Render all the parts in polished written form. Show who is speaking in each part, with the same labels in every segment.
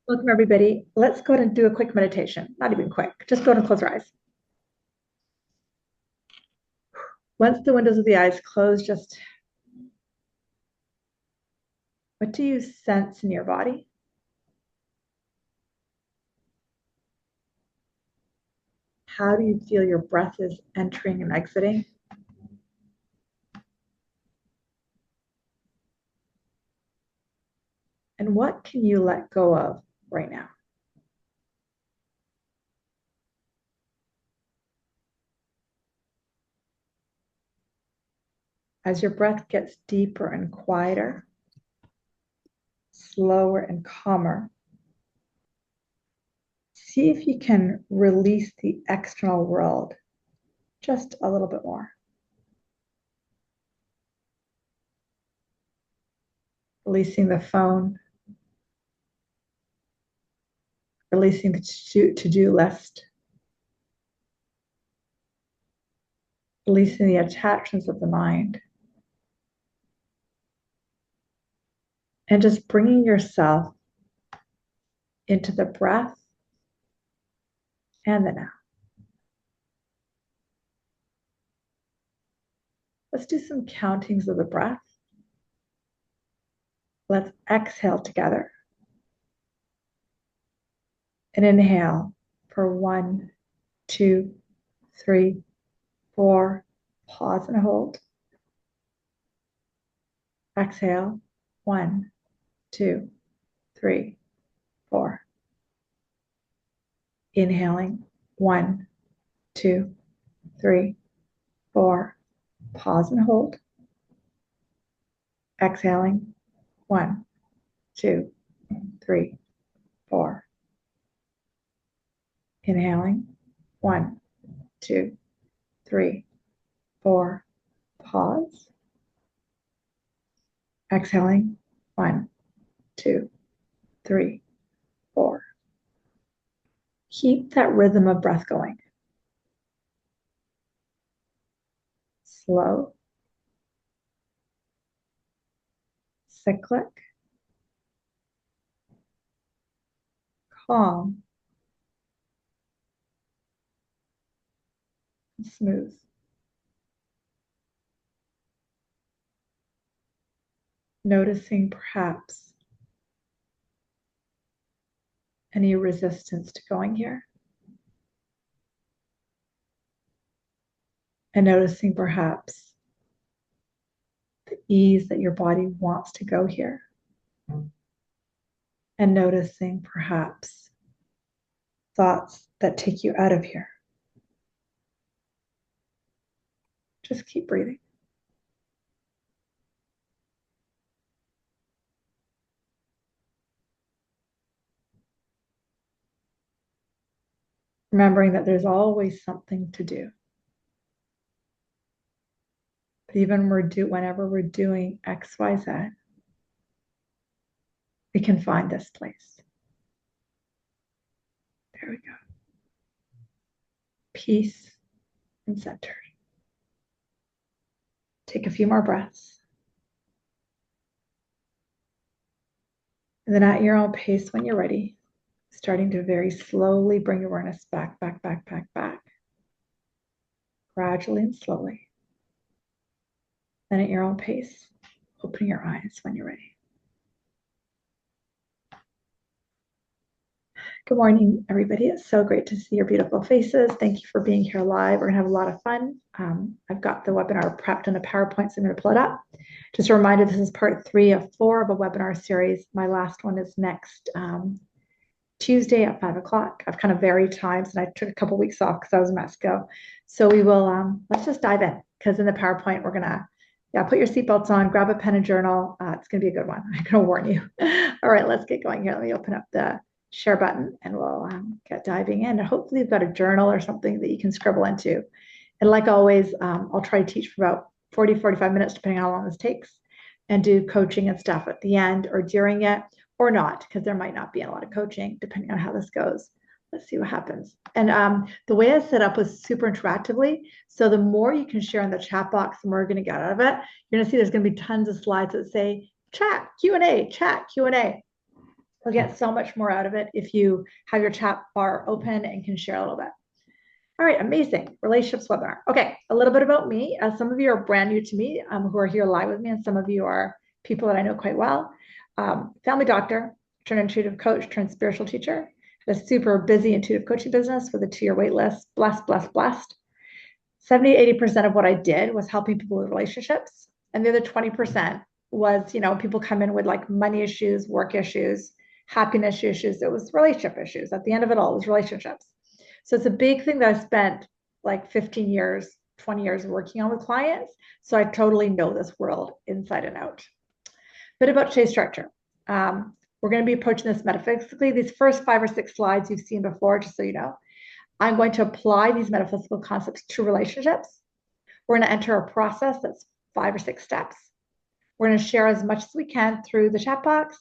Speaker 1: Welcome, everybody. Let's go ahead and do a quick meditation. Not even quick, just go ahead and close your eyes. Once the windows of the eyes close, just what do you sense in your body? How do you feel your breath is entering and exiting? And what can you let go of right now? As your breath gets deeper and quieter, slower and calmer, see if you can release the external world just a little bit more. Releasing the phone, releasing the to-do list, releasing the attachments of the mind, and just bringing yourself into the breath and the now. Let's do some countings of the breath. Let's exhale together and inhale for 1, 2, 3, 4. Pause and hold. Exhale. 1, 2, 3, 4. Inhaling. 1, 2, 3, 4. Pause and hold. Exhaling. 1, 2, 3, 4. Inhaling. 1, 2, 3, 4. Pause. Exhaling. 1, 2, 3, 4. Keep that rhythm of breath going. Slow, cyclic, calm, and smooth. Noticing perhaps any resistance to going here. And noticing perhaps the ease that your body wants to go here. And noticing perhaps thoughts that take you out of here. Just keep breathing. Remembering that there's always something to do. But even whenever we're doing X, Y, Z, we can find this place. There we go. Peace and centered. Take a few more breaths. And then at your own pace, when you're ready, starting to very slowly bring awareness back, back, back, back, back. Gradually and slowly. Then at your own pace, open your eyes when you're ready. Good morning, everybody. It's so great to see your beautiful faces. Thank you for being here live. We're gonna have a lot of fun. I've got the webinar prepped in a PowerPoint, so I'm gonna pull it up. Just a reminder, this is part 3 of 4 of a webinar series. My last one is next Tuesday at 5 o'clock. I've kind of varied times, and I took a couple weeks off because I was in Mexico. So we will, let's just dive in, because in the PowerPoint, we're gonna, put your seatbelts on, grab a pen and journal. It's gonna be a good one. I'm gonna warn you. All right, let's get going here. Let me open up the share button and we'll get diving in. And hopefully you've got a journal or something that you can scribble into. And like always, I'll try to teach for about 40, 45 minutes, depending on how long this takes, and do coaching and stuff at the end or during it, or not, because there might not be a lot of coaching depending on how this goes. Let's see what happens. And the way I set up was super interactively. So the more you can share in the chat box, the more you're going to get out of it. You're going to see there's going to be tons of slides that say chat, Q&A, chat, Q&A. You'll get so much more out of it if you have your chat bar open and can share a little bit. All right, amazing. Relationships webinar. Okay, a little bit about me. Some of you are brand new to me who are here live with me, and some of you are people that I know quite well. Family doctor, turned intuitive coach, turned spiritual teacher. Had a super busy intuitive coaching business with a 2-year wait list. Blessed, blessed, blessed. 70-80% of what I did was helping people with relationships. And the other 20% was, people come in with like money issues, work issues, happiness issues. It was relationship issues. At the end of it all, it was relationships. So it's a big thing that I spent like 15 years, 20 years working on with clients. So I totally know this world inside and out. Bit about today's structure. We're going to be approaching this metaphysically. These first 5 or 6 slides you've seen before, just so you know. I'm going to apply these metaphysical concepts to relationships. We're going to enter a process that's 5 or 6 steps. We're going to share as much as we can through the chat box.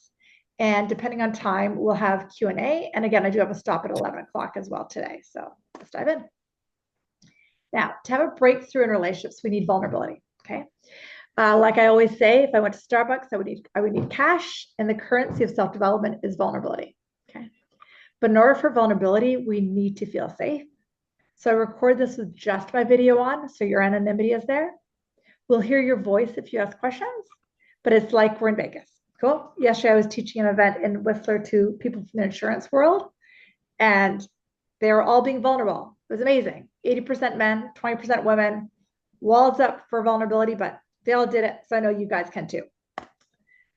Speaker 1: And depending on time, we'll have Q&A. And again, I do have a stop at 11 o'clock as well today. So let's dive in. Now, to have a breakthrough in relationships, we need vulnerability, okay? Like I always say, if I went to Starbucks, I would need cash, and the currency of self-development is vulnerability, okay? But in order for vulnerability, we need to feel safe. So I record this with just my video on, so your anonymity is there. We'll hear your voice if you ask questions, but it's like we're in Vegas. Cool. Yesterday, I was teaching an event in Whistler to people from the insurance world, and they were all being vulnerable. It was amazing. 80% men, 20% women, walls up for vulnerability, but they all did it. So I know you guys can too.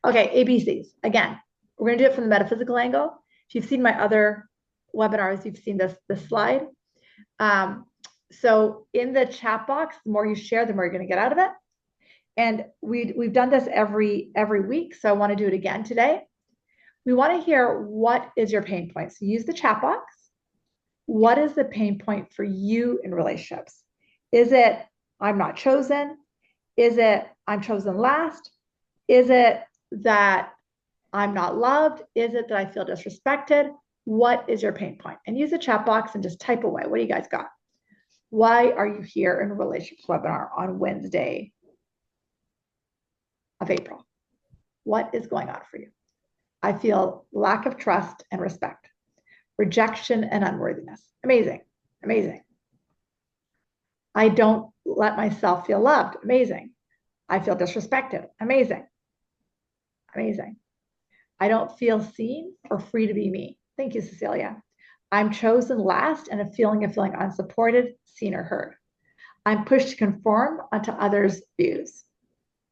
Speaker 1: Okay, ABCs. Again, we're going to do it from the metaphysical angle. If you've seen my other webinars, you've seen this slide. So in the chat box, the more you share, the more you're going to get out of it. And we've done this every week, so I want to do it again today. We want to hear, what is your pain point? So use the chat box. What is the pain point for you in relationships? Is it, I'm not chosen? Is it, I'm chosen last? Is it that I'm not loved? Is it that I feel disrespected? What is your pain point? And use the chat box and just type away. What do you guys got? Why are you here in a relationships webinar on Wednesday of April? What is going on for you? I feel lack of trust and respect, rejection and unworthiness. Amazing, amazing. I don't let myself feel loved. Amazing. I feel disrespected. Amazing, amazing. I don't feel seen or free to be me. Thank you, Cecilia. I'm chosen last and a feeling of feeling unsupported, seen or heard. I'm pushed to conform onto others' views.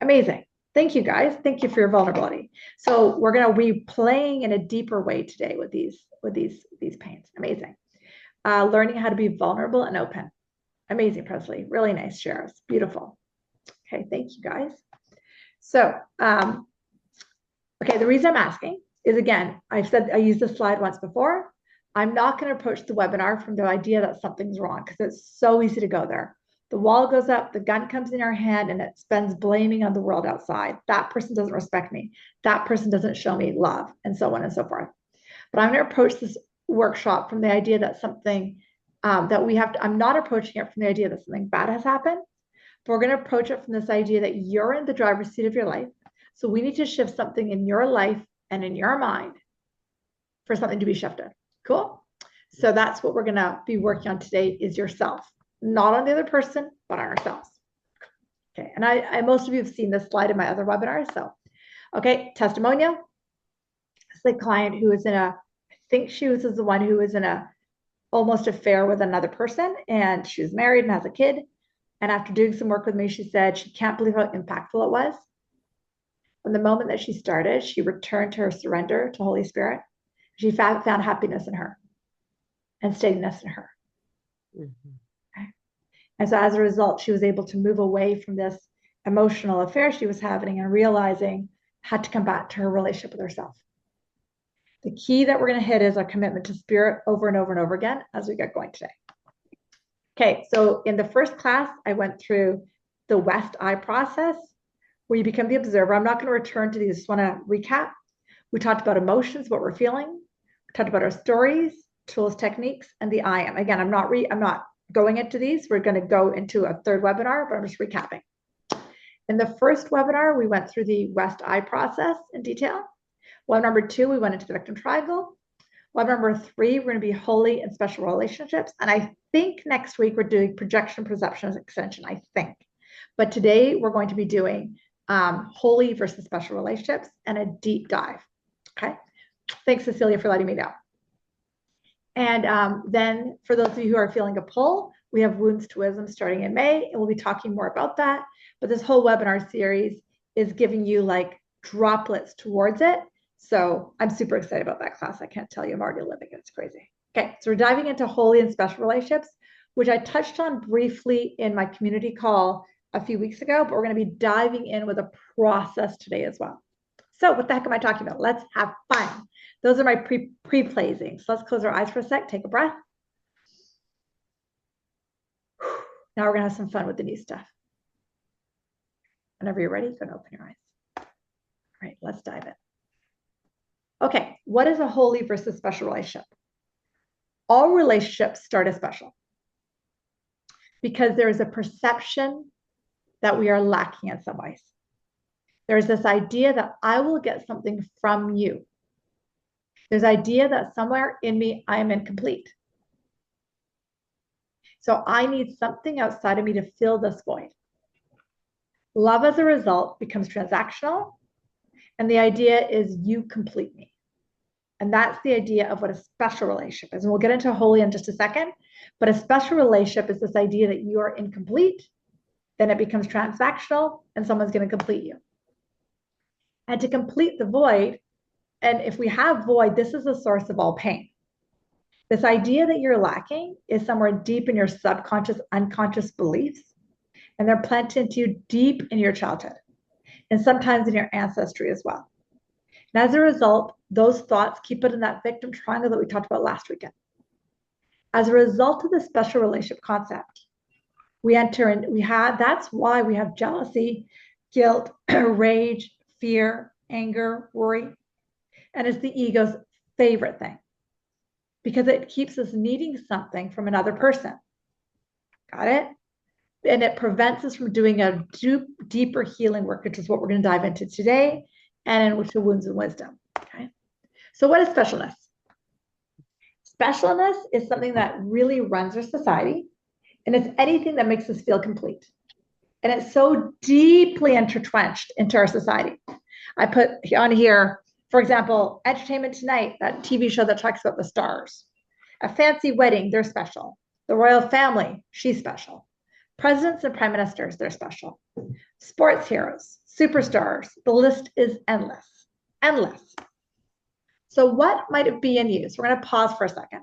Speaker 1: Amazing. Thank you, guys. Thank you for your vulnerability. So we're going to be playing in a deeper way today with these pains. Amazing. Learning how to be vulnerable and open. Amazing, Presley. Really nice shares. Beautiful. Okay, thank you, guys. So, okay, the reason I'm asking is, again, I've said I used this slide once before. I'm not going to approach the webinar from the idea that something's wrong, because it's so easy to go there. The wall goes up, the gun comes in our hand, and it spends blaming on the world outside. That person doesn't respect me. That person doesn't show me love, and so on and so forth. But I'm going to approach this workshop from the idea that something that we have to, I'm not approaching it from the idea that something bad has happened, but we're going to approach it from this idea that you're in the driver's seat of your life. So we need to shift something in your life and in your mind for something to be shifted. Cool? So that's what we're going to be working on today, is yourself. Not on the other person, but on ourselves. Okay, and I most of you have seen this slide in my other webinars. So, okay, testimonial. It's the client who is in a, I think she was the one who was in a almost affair with another person, and she was married and has a kid. And after doing some work with me, she said she can't believe how impactful it was. From the moment that she started, she returned to her surrender to Holy Spirit. She found happiness in her and steadiness in her. Mm-hmm. Okay. And so as a result, she was able to move away from this emotional affair she was having and realizing had to come back to her relationship with herself. The key that we're going to hit is our commitment to spirit over and over and over again as we get going today. Okay, so in the first class, I went through the West Eye process, where you become the observer. I'm not going to return to these. I just want to recap. We talked about emotions, what we're feeling. We talked about our stories, tools, techniques, and the I am. Again, I'm not going into these. We're going to go into a third webinar, but I'm just recapping. In the first webinar, we went through the West Eye process in detail. Web number 2, we went into the victim triangle. Web number 3, we're going to be holy and special relationships. And I think next week we're doing projection, perception, extension, I think. But today we're going to be doing holy versus special relationships and a deep dive. Okay. Thanks, Cecilia, for letting me know. And then for those of you who are feeling a pull, we have Wounds to Wisdom starting in May, and we'll be talking more about that. But this whole webinar series is giving you like droplets towards it. So I'm super excited about that class. I can't tell you, I'm already living it. It's crazy. Okay, so we're diving into holy and special relationships, which I touched on briefly in my community call a few weeks ago, but we're going to be diving in with a process today as well. So what the heck am I talking about? Let's have fun. Those are my pre-plays. So let's close our eyes for a sec, take a breath. Now we're going to have some fun with the new stuff. Whenever you're ready, go and open your eyes. All right, let's dive in. Okay, what is a holy versus special relationship? All relationships start as special because there is a perception that we are lacking in some ways. There's this idea that I will get something from you. There's idea that somewhere in me, I am incomplete. So I need something outside of me to fill this void. Love as a result becomes transactional. And the idea is you complete me. And that's the idea of what a special relationship is. And we'll get into holy in just a second. But a special relationship is this idea that you are incomplete. Then it becomes transactional and someone's going to complete you. And to complete the void, and if we have void, this is the source of all pain. This idea that you're lacking is somewhere deep in your subconscious, unconscious beliefs. And they're planted into you deep in your childhood. And sometimes in your ancestry as well. And as a result, those thoughts keep it in that victim triangle that we talked about last weekend. As a result of the special relationship concept, we enter in, that's why we have jealousy, guilt, rage, fear, anger, worry. And it's the ego's favorite thing because it keeps us needing something from another person. Got it? And it prevents us from doing a deeper healing work, which is what we're going to dive into today, and into wounds and wisdom. Okay. So what is specialness? Specialness is something that really runs our society, and it's anything that makes us feel complete. And it's so deeply entrenched into our society. I put on here, for example, Entertainment Tonight, that TV show that talks about the stars. A fancy wedding, they're special. The royal family, she's special. Presidents and prime ministers, they're special. Sports heroes, superstars, the list is endless, endless. So what might it be in you? So we're going to pause for a second.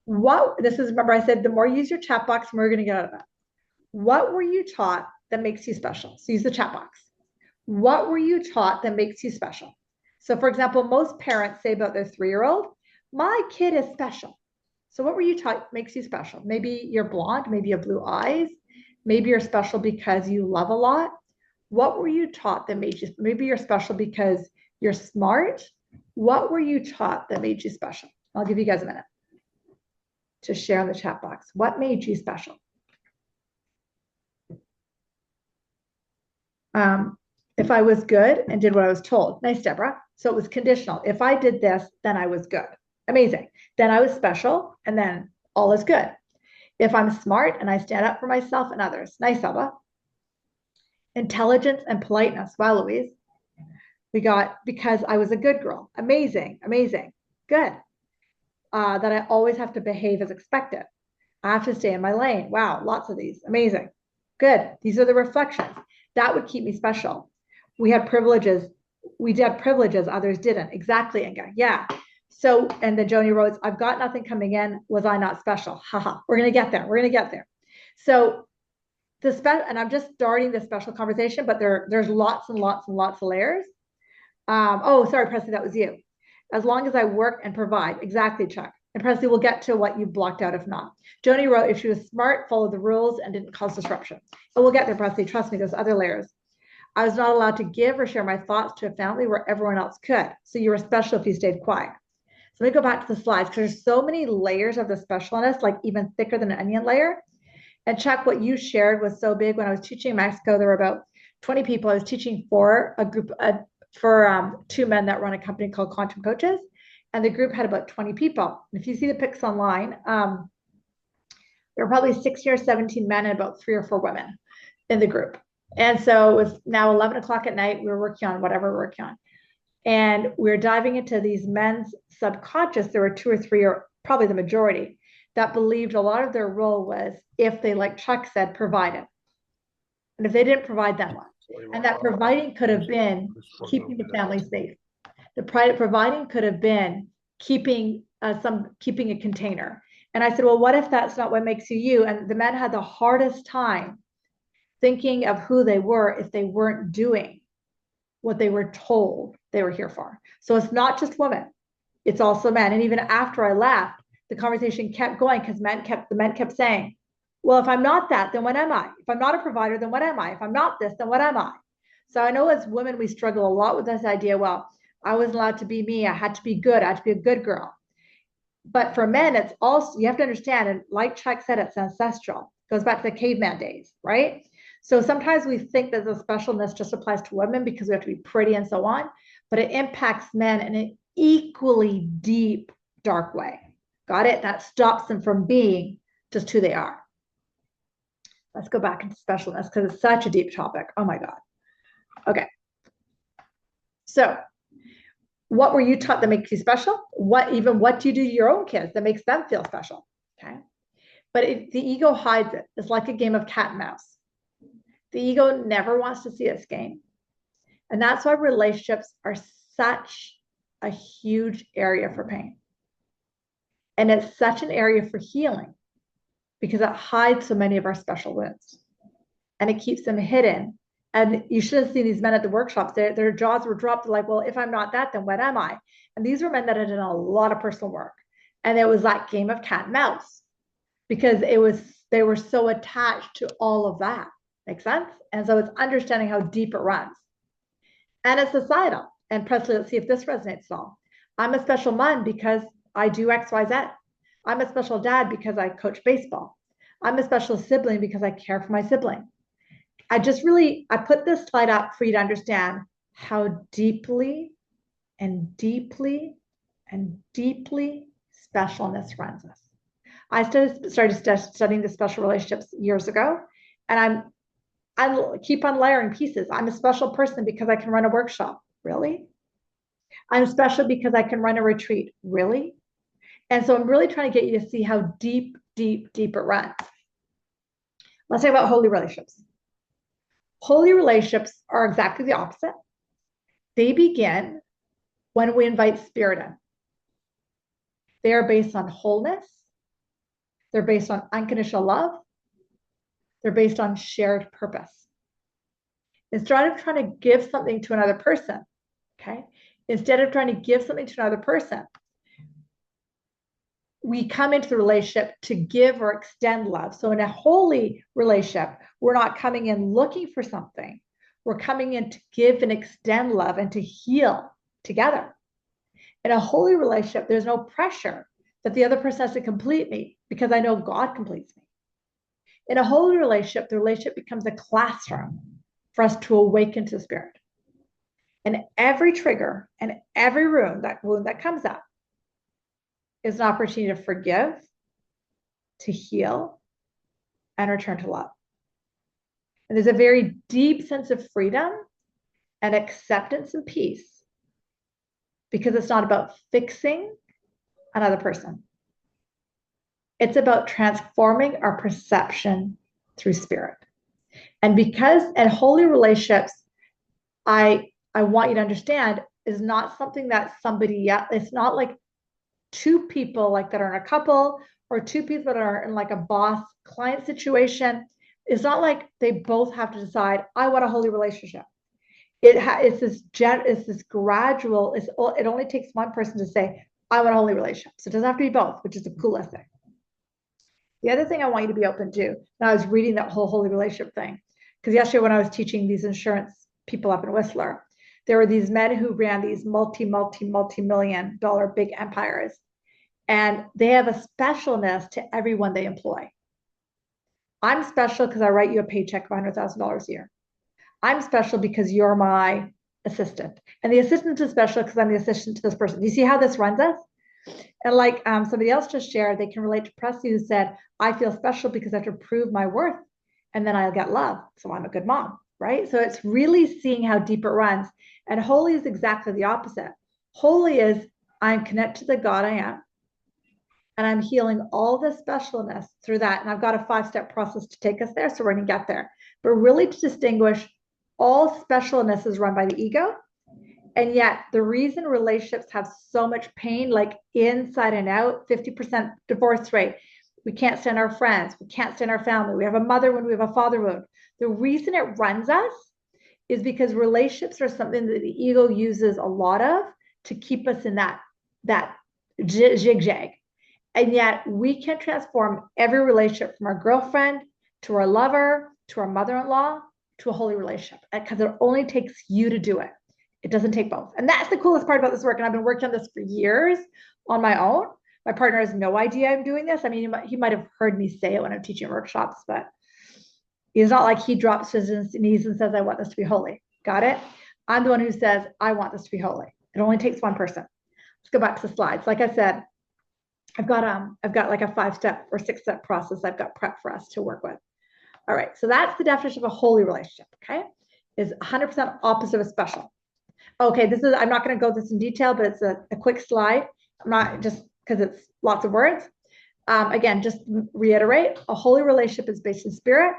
Speaker 1: Remember I said, the more you use your chat box, the more you're going to get out of it. What were you taught that makes you special? So use the chat box. What were you taught that makes you special? So for example, most parents say about their 3-year-old, my kid is special. So what were you taught makes you special? Maybe you're blonde, maybe you have blue eyes, maybe you're special because you love a lot. What were you taught that made you, maybe you're special because you're smart. What were you taught that made you special? I'll give you guys a minute to share in the chat box. What made you special? If I was good and did what I was told. Nice, Deborah. So it was conditional. If I did this, then I was good. Amazing. Then I was special, and then all is good. If I'm smart and I stand up for myself and others. Nice, Elba. Intelligence and politeness. Wow, Louise. We got because I was a good girl. Amazing, amazing. Good. That I always have to behave as expected. I have to stay in my lane. Wow, lots of these. Amazing. Good. These are the reflections. That would keep me special. We had privileges. We did privileges, others didn't. Exactly, Inga. Yeah. So, and then Joni wrote, I've got nothing coming in. Was I not special? Haha. We're going to get there. We're going to get there. So and I'm just starting the special conversation, but there's lots and lots and lots of layers. Oh, sorry, Presley, that was you. As long as I work and provide. Exactly, Chuck. And Presley, we'll get to what you blocked out if not. Joni wrote, if she was smart, followed the rules, and didn't cause disruption. But we'll get there, Presley. Trust me, there's other layers. I was not allowed to give or share my thoughts to a family where everyone else could. So you were special if you stayed quiet. So let me go back to the slides because there's so many layers of the specialness, like even thicker than an onion layer. And Chuck, what you shared was so big. When I was teaching in Mexico, there were about 20 people. I was teaching for a group, for two men that run a company called Quantum Coaches. And the group had about 20 people. And if you see the pics online, there were probably 16 or 17 men and about 3 or 4 women in the group. And so it was now 11 o'clock at night. We were working on whatever we're working on. And we were diving into these men's subconscious. There were 2 or 3, or probably the majority, that believed a lot of their role was, if they, like Chuck said, provided. And if they didn't provide, then what? And that providing could have been keeping the family safe. The providing could have been keeping keeping a container. And I said, well, what if that's not what makes you you? And the men had the hardest time thinking of who they were if they weren't doing what they were told they were here for. So it's not just women, it's also men. And even after I left, the conversation kept going because the men kept saying, well, if I'm not that, then what am I? If I'm not a provider, then what am I? If I'm not this, then what am I? So I know as women, we struggle a lot with this idea. Well, I wasn't allowed to be me. I had to be good. I had to be a good girl. But for men, it's also, you have to understand, and like Chuck said, it's ancestral. It goes back to the caveman days, right? So sometimes we think that the specialness just applies to women because we have to be pretty and so on, but it impacts men in an equally deep, dark way. Got it? That stops them from being just who they are. Let's go back into specialness because it's such a deep topic. Oh my God. Okay. So what were you taught that makes you special? What do you do to your own kids that makes them feel special? Okay. But the ego hides it. It's like a game of cat and mouse. The ego never wants to see its game. And that's why relationships are such a huge area for pain. And it's such an area for healing because it hides so many of our special wounds and it keeps them hidden. And you should have seen these men at the workshops. Their jaws were dropped. They're like, well, if I'm not that, then what am I? And these were men that had done a lot of personal work. And it was that game of cat and mouse because they were so attached to all of that. Make sense? And so it's understanding how deep it runs. And it's societal. And Presley, let's see if this resonates at all. I'm a special mom because I do X, Y, Z. I'm a special dad because I coach baseball. I'm a special sibling because I care for my sibling. I put this slide up for you to understand how deeply and deeply and deeply specialness runs us. I started studying the special relationships years ago, and I keep on layering pieces. I'm a special person because I can run a workshop. Really? I'm special because I can run a retreat. Really? And so I'm really trying to get you to see how deep, deep, deep it runs. Let's talk about holy relationships. Holy relationships are exactly the opposite. They begin when we invite spirit in. They are based on wholeness. They're based on unconditional love. They're based on shared purpose. Instead of trying to give something to another person, okay? Instead of trying to give something to another person, we come into the relationship to give or extend love. So in a holy relationship, we're not coming in looking for something. We're coming in to give and extend love and to heal together. In a holy relationship, there's no pressure that the other person has to complete me because I know God completes me. In a holy relationship, the relationship becomes a classroom for us to awaken to the spirit. And every trigger and every wound that comes up is an opportunity to forgive, to heal, and return to love. And there's a very deep sense of freedom and acceptance and peace because it's not about fixing another person. It's about transforming our perception through spirit. And holy relationships, I want you to understand, is not something that it's not like two people like that are in a couple or two people that are in like a boss client situation. It's not like they both have to decide, I want a holy relationship. It's this gradual, it only takes one person to say, I want a holy relationship. So it doesn't have to be both, which is the coolest thing. The other thing I want you to be open to, and I was reading that whole holy relationship thing, because yesterday when I was teaching these insurance people up in Whistler, there were these men who ran these multi-million dollar big empires. And they have a specialness to everyone they employ. I'm special because I write you a paycheck of $100,000 a year. I'm special because you're my assistant. And the assistant is special because I'm the assistant to this person. Do you see how this runs us? And like somebody else just shared, they can relate to Presley, who said, I feel special because I have to prove my worth and then I'll get love. So I'm a good mom, right? So it's really seeing how deep it runs. And holy is exactly the opposite. Holy is I'm connected to the God I am, and I'm healing all the specialness through that. And I've got a 5-step process to take us there. So we're going to get there. But really to distinguish, all specialness is run by the ego. And yet the reason relationships have so much pain, like inside and out, 50% divorce rate. We can't stand our friends. We can't stand our family. We have a mother wound. We have a father wound. The reason it runs us is because relationships are something that the ego uses a lot of to keep us in that zigzag. And yet we can transform every relationship from our girlfriend to our lover to our mother-in-law to a holy relationship, because it only takes you to do it. It doesn't take both. And that's the coolest part about this work. And I've been working on this for years on my own. My partner has no idea I'm doing this. I mean, he might have heard me say it when I'm teaching workshops, but it's not like he drops his knees and says, I want this to be holy. Got it? I'm the one who says, I want this to be holy. It only takes one person. Let's go back to the slides. Like I said, I've got like a 5-step or 6-step process I've got prep for us to work with. All right, so that's the definition of a holy relationship, okay? Is 100% opposite of special. Okay, I'm not going to go this in detail, but it's a quick slide. I'm not, just because it's lots of words. Again, just reiterate, a holy relationship is based in spirit.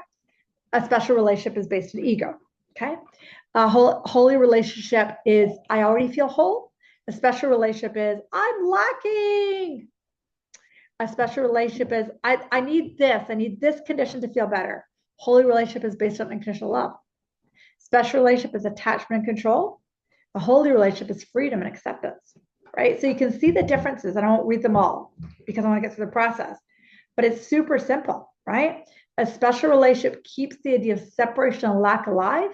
Speaker 1: A special relationship is based in ego, okay? A holy relationship is, I already feel whole. A special relationship is, I'm lacking. A special relationship is, I need this condition to feel better. Holy relationship is based on unconditional love. Special relationship is attachment and control. A holy relationship is freedom and acceptance, right? So you can see the differences, and I won't read them all because I want to get through the process, but it's super simple, right? A special relationship keeps the idea of separation and lack alive.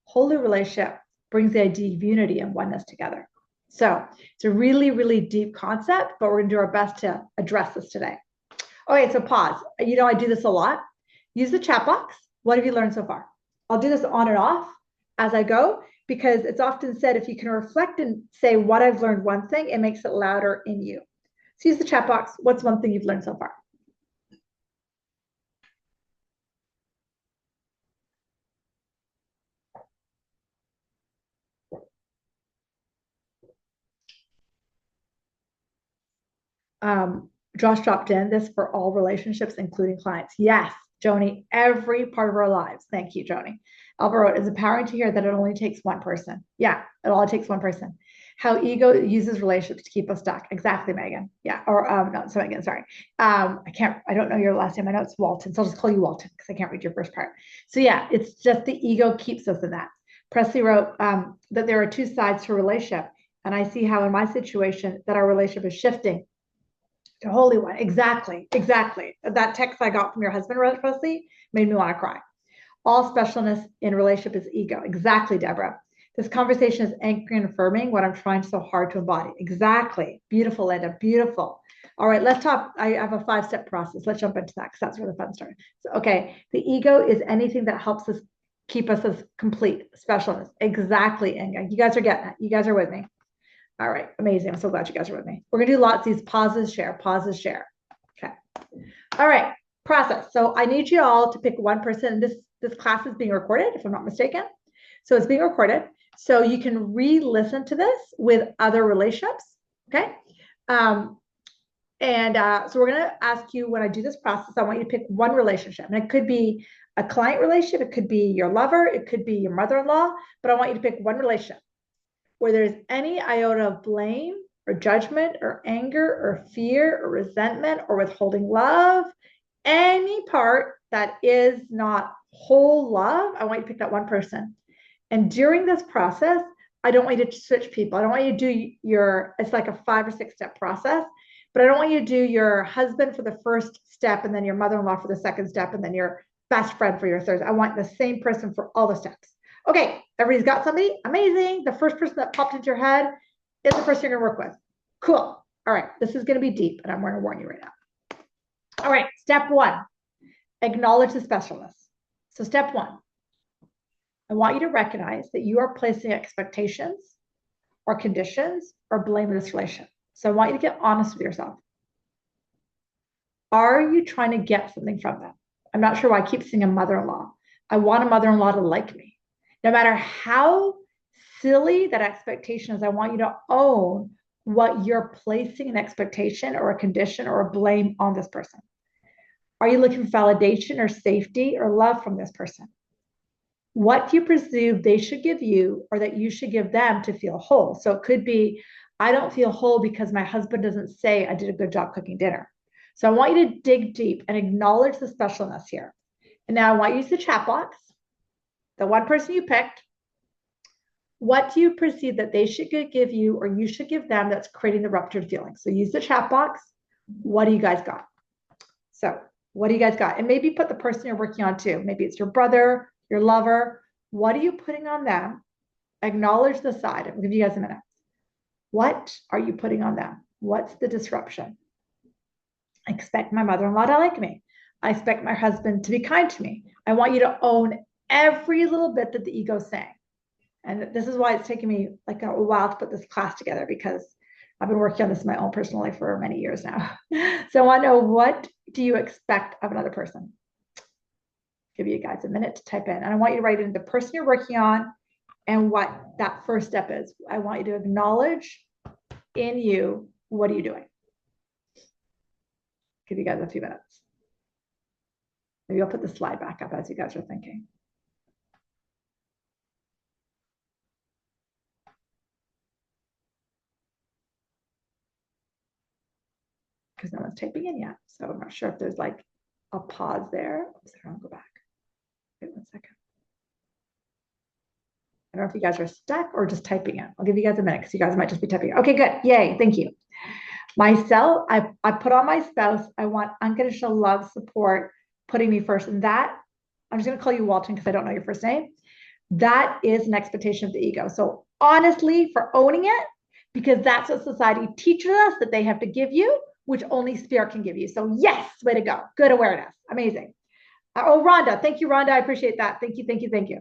Speaker 1: Holy relationship brings the idea of unity and oneness together. So it's a really, really deep concept, but we're going to do our best to address this today. Okay, so pause. You know, I do this a lot. Use the chat box. What have you learned so far? I'll do this on and off as I go, because it's often said if you can reflect and say what I've learned one thing, it makes it louder in you. So use the chat box. What's one thing you've learned so far? Josh dropped in this for all relationships, including clients. Yes, Joni, every part of our lives. Thank you, Joni. Albert, it's empowering to hear that it only takes one person. Yeah, it only takes one person. How ego uses relationships to keep us stuck. Exactly, Megan. Yeah, or no, so Megan, sorry. I don't know your last name. I know it's Walton, so I'll just call you Walton because I can't read your first part. So yeah, it's just the ego keeps us in that. Presley wrote that there are two sides to a relationship. And I see how in my situation that our relationship is shifting. The Holy One. Exactly. Exactly. That text I got from your husband, Presley, made me want to cry. All specialness in relationship is ego. Exactly, Deborah. This conversation is anchoring and affirming what I'm trying so hard to embody. Exactly. Beautiful, Linda. Beautiful. All right, let's talk. I have a 5-step process. Let's jump into that because that's where the fun starts. So, okay, the ego is anything that helps us keep us as complete specialness. Exactly, Inga. You guys are getting it. You guys are with me. All right, amazing. I'm so glad you guys are with me. We're gonna do lots of these pauses, share. Okay. All right, process. So I need you all to pick one person. This class is being recorded, if I'm not mistaken. So it's being recorded. So you can re-listen to this with other relationships, okay? So we're gonna ask you, when I do this process, I want you to pick one relationship. And it could be a client relationship, it could be your lover, it could be your mother-in-law, but I want you to pick one relationship where there's any iota of blame or judgment or anger or fear or resentment or withholding love, any part that is not whole love, I want you to pick that one person. And during this process, I don't want you to switch people. I don't want you to do it's like a 5 or 6-step process, but I don't want you to do your husband for the first step and then your mother-in-law for the second step and then your best friend for your third. I want the same person for all the steps. Okay, everybody's got somebody? Amazing. The first person that popped into your head is the person you're gonna work with. Cool. All right, this is gonna be deep, and I'm gonna warn you right now. All right, step 1, acknowledge the specialness. So step 1, I want you to recognize that you are placing expectations or conditions or blame in this relationship. So I want you to get honest with yourself. Are you trying to get something from them? I'm not sure why I keep seeing a mother-in-law. I want a mother-in-law to like me. No matter how silly that expectation is, I want you to own what you're placing an expectation or a condition or a blame on this person. Are you looking for validation or safety or love from this person? What do you presume they should give you or that you should give them to feel whole? So it could be, I don't feel whole because my husband doesn't say I did a good job cooking dinner. So I want you to dig deep and acknowledge the specialness here. And now I want you to use the chat box, the one person you picked. What do you perceive that they should give you or you should give them that's creating the ruptured feeling? So use the chat box. What do you guys got? So what do you guys got? And maybe put the person you're working on too. Maybe it's your brother, your lover. What are you putting on them? Acknowledge the side. I'll give you guys a minute. What are you putting on them? What's the disruption? I expect my mother-in-law to like me. I expect my husband to be kind to me. I want you to own every little bit that the ego is saying. And this is why it's taken me like a while to put this class together, because I've been working on this in my own personal life for many years now. So I want to know, what do you expect of another person? Give you guys a minute to type in. And I want you to write in the person you're working on and what that first step is. I want you to acknowledge in you, what are you doing? Give you guys a few minutes. Maybe I'll put the slide back up as you guys are thinking. Because no one's typing in yet. So I'm not sure if there's like a pause there. Oops, I'll go back. Wait 1 second. I don't know if you guys are stuck or just typing it. I'll give you guys a minute because you guys might just be typing it. Okay, good. Yay. Thank you. Myself, I put on my spouse. I want unconditional love, support, putting me first. And that, I'm just going to call you Walton because I don't know your first name. That is an expectation of the ego. So honestly, for owning it, because that's what society teaches us that they have to give you, which only spirit can give you. So yes, way to go. Good awareness. Amazing. Oh, Rhonda. Thank you, Rhonda. I appreciate that. Thank you, thank you, thank you.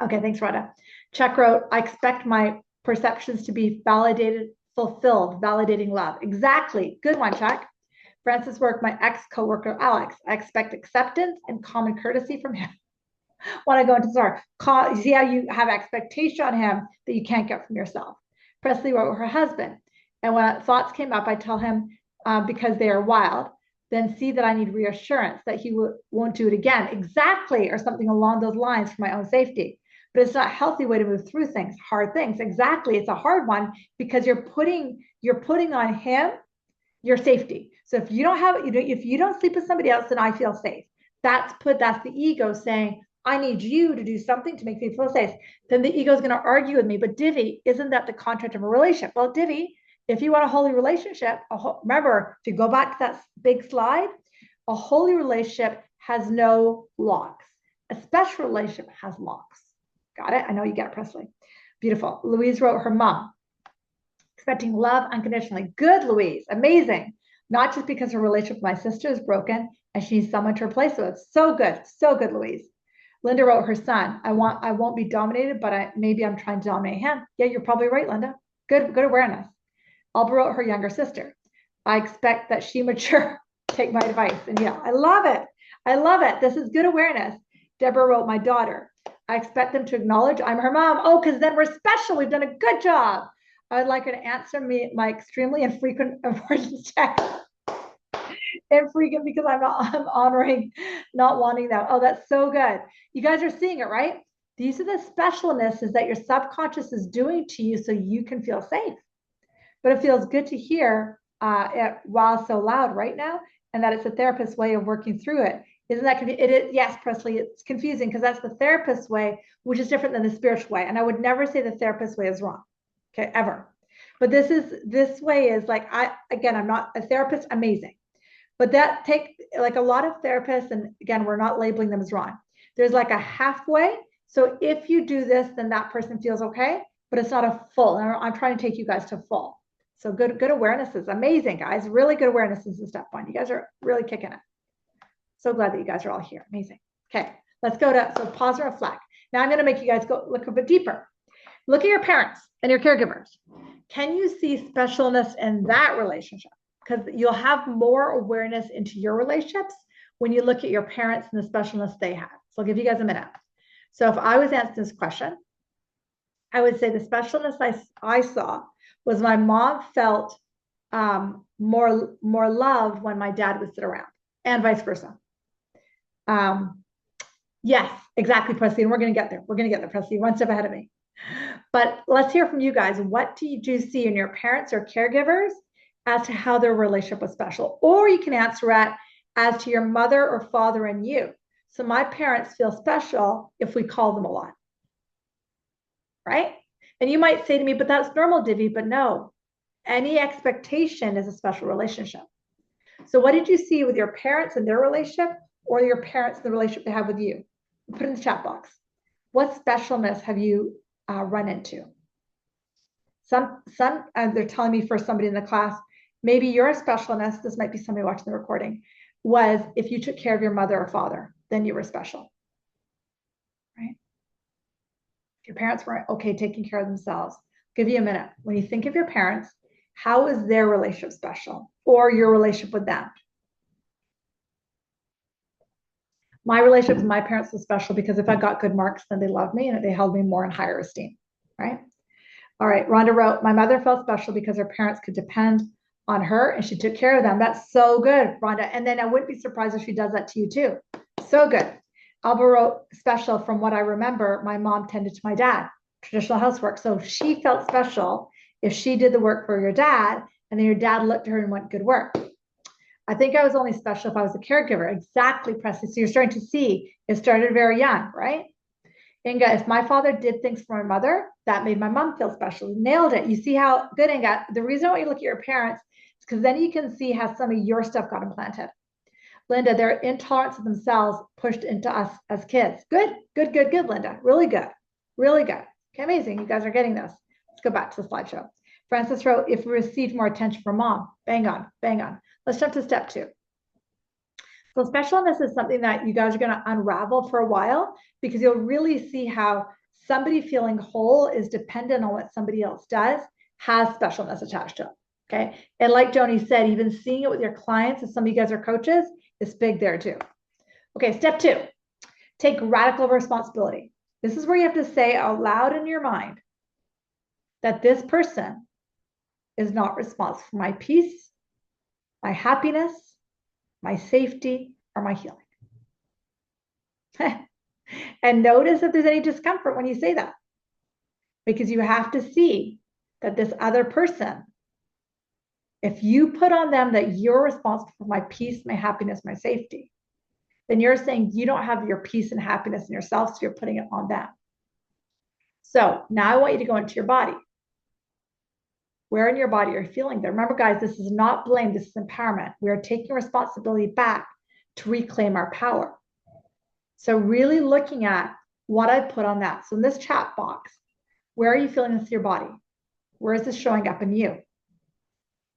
Speaker 1: Okay, thanks, Rhonda. Chuck wrote, I expect my perceptions to be validated, fulfilled, validating love. Exactly. Good one, Chuck. Francis worked, my ex-coworker, Alex. I expect acceptance and common courtesy from him. When I go into store, see how you have expectation on him that you can't get from yourself. Presley wrote her husband. And when thoughts came up, I tell him because they are wild, then see that I need reassurance that he won't do it again. Exactly, or something along those lines for my own safety. But it's not a healthy way to move through things, hard things. Exactly, it's a hard one because you're putting on him your safety. So if you don't have, if you don't sleep with somebody else, then I feel safe. That's the ego saying, I need you to do something to make me feel safe. Then the ego is going to argue with me. But Divi, isn't that the contract of a relationship? Well, Divi, if you want a holy relationship, remember, if you go back to that big slide, a holy relationship has no locks. A special relationship has locks. Got it? I know you get it, Presley. Beautiful. Louise wrote her mom. Expecting love unconditionally. Good, Louise. Amazing. Not just because her relationship with my sister is broken and she needs someone to replace it with. So good. So good, Louise. Linda wrote her son. I won't be dominated, but maybe I'm trying to dominate him. Yeah, you're probably right, Linda. Good awareness. Alba wrote her younger sister. I expect that she mature. Take my advice. And yeah, I love it. I love it. This is good awareness. Deborah wrote my daughter. I expect them to acknowledge I'm her mom. Oh, because then we're special. We've done a good job. I would like her to answer me my extremely infrequent avoidance text. Infrequent because I'm honoring not wanting them. Oh, that's so good. You guys are seeing it, right? These are the specialnesses that your subconscious is doing to you so you can feel safe. But it feels good to hear it while so loud right now, and that it's a therapist's way of working through it. Isn't that confusing? It is, yes, Presley, it's confusing because that's the therapist's way, which is different than the spiritual way. And I would never say the therapist's way is wrong, okay, ever. But this way is like, I'm not a therapist, amazing. But that take like a lot of therapists, and again, we're not labeling them as wrong. There's like a halfway. So if you do this, then that person feels okay, but it's not a full. And I'm trying to take you guys to full. So good awareness is amazing, guys. Really good awareness is step one. You guys are really kicking it. So glad that you guys are all here. Amazing. Okay, let's go to, so pause and reflect. Now I'm going to make you guys go look a bit deeper. Look at your parents and your caregivers. Can you see specialness in that relationship? Because you'll have more awareness into your relationships when you look at your parents and the specialness they had. So I'll give you guys a minute. So if I was answering this question, I would say the specialness I saw was my mom felt more love when my dad would sit around, and vice versa. Yes, exactly, Presley. And we're going to get there. We're going to get there, Presley. One step ahead of me. But let's hear from you guys. What do you see in your parents or caregivers as to how their relationship was special? Or you can answer it as to your mother or father and you. So my parents feel special if we call them a lot, right? And you might say to me, but that's normal, Divi. But no, any expectation is a special relationship. So what did you see with your parents and their relationship, or your parents and the relationship they have with you? Put it in the chat box. What specialness have you run into? Some they're telling me for somebody in the class, maybe your specialness, this might be somebody watching the recording, was if you took care of your mother or father, then you were special, right? If your parents weren't okay taking care of themselves, I'll give you a minute. When you think of your parents, how is their relationship special, or your relationship with them? My relationship with my parents was special because if I got good marks, then they loved me and they held me more in higher esteem, right? All right, Rhonda wrote, my mother felt special because her parents could depend on her and she took care of them. That's so good, Rhonda. And then I wouldn't be surprised if she does that to you too. So good. Alba wrote, special from what I remember, my mom tended to my dad, traditional housework. So she felt special if she did the work for your dad and then your dad looked at her and went, good work. I think I was only special if I was a caregiver. Exactly, Presley. So you're starting to see it started very young, right? Inga, if my father did things for my mother, that made my mom feel special. Nailed it. You see how good, Inga. The reason why you look at your parents is because then you can see how some of your stuff got implanted. Linda, their intolerance of themselves pushed into us as kids. Good, good, good, good, Linda. Really good. Really good. Okay, amazing. You guys are getting this. Let's go back to the slideshow. Francis wrote, if we received more attention from mom, bang on, bang on. Let's jump to step 2. So specialness is something that you guys are going to unravel for a while because you'll really see how somebody feeling whole is dependent on what somebody else does, has specialness attached to it. Okay. And like Joni said, even seeing it with your clients, if some of you guys are coaches, is big there too. Okay. Step 2, take radical responsibility. This is where you have to say out loud in your mind that this person is not responsible for my peace, my happiness, my safety, or my healing. And notice if there's any discomfort when you say that, because you have to see that this other person, if you put on them that you're responsible for my peace, my happiness, my safety, then you're saying you don't have your peace and happiness in yourself, so you're putting it on them. So now I want you to go into your body. Where in your body are you feeling there? Remember, guys, this is not blame, this is empowerment. We are taking responsibility back to reclaim our power. So really looking at what I put on that. So in this chat box, where are you feeling this in your body? Where is this showing up in you?